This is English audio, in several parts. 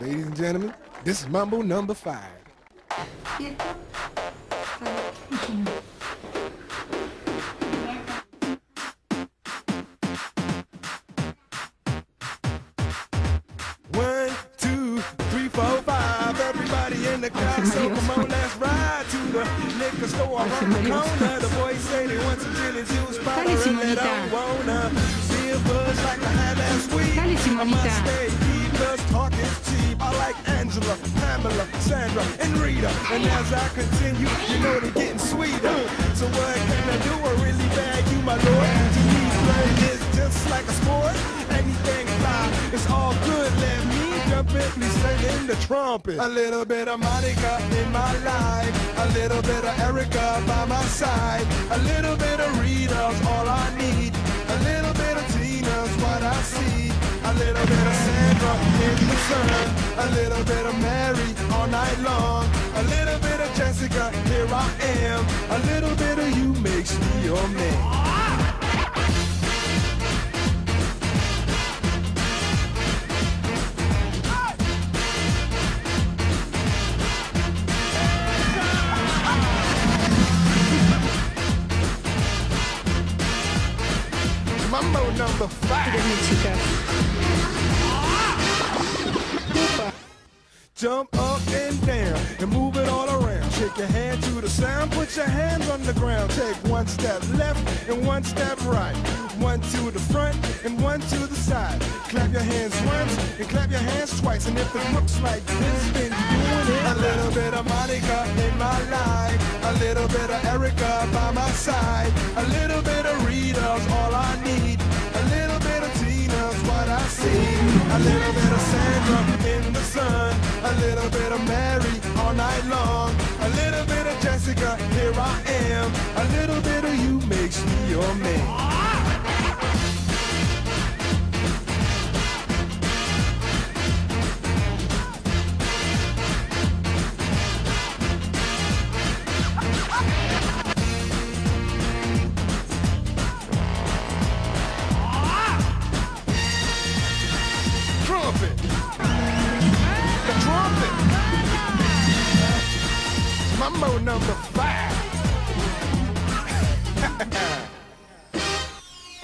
Ladies and gentlemen, this is Mambo number 5. One, two, three, four, five. Everybody in the car, so come on, let's ride to the liquor store around the corner. The boys say they want some gin and juice, but I really don't wanna. See a buzz like I had last week. I must stay deep, 'cause talk is cheap. I like Angela, Pamela, Sandra, and Rita. And as I continue, you know they're getting sweeter. So what can I do? I really bag you, my lord. To me, flirting is just like a sport. Anything fly, it's all good. Let me jump in, please sing in the trumpet. A little bit of Monica in my life, a little bit of Erica by my side, a little bit of Rita's all I need, a little bit of Tina's what I see, a little bit of Sandra in the sun, a little bit of Mary all night long, a little bit of Jessica, here I am, a little bit of you makes me your man. Mambo number 5. Jump up and down and move it all around. Shake your hand to the sound, put your hands on the ground. Take one step left and one step right. One to the front and one to the side. Clap your hands once and clap your hands twice. And if it looks like this, then you're doing it. A little bit of Monica in my life, a little bit of Erica by my side, a little bit of Rita's all I need, a little bit of Tina's what I see, a little bit of Sandra in the sun, a little bit of Mary all night long, a little bit of Jessica, here I am, a little bit of you makes me your man. Trumpet. The trumpet. Mambo number 5.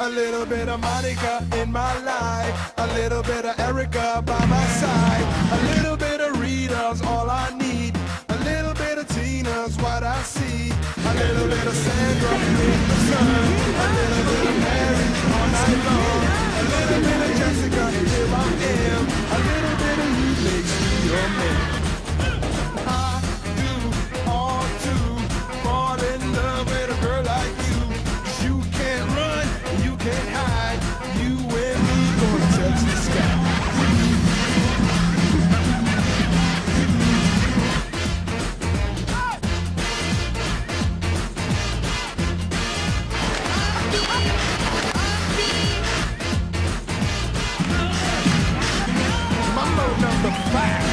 A little bit of Monica in my life, a little bit of Erica by my side, a little bit of Rita's all I need, a little bit of Tina's what I see, a little bit of Sandra in the sun, a little bit of Mary all night long, a little bit of Jessica, here I am, a little bit of you makes me your man. I do all to fall in love with a girl like you, 'cause you can't run, you can't hide, you and me gonna touch the sky. Mambo number 5.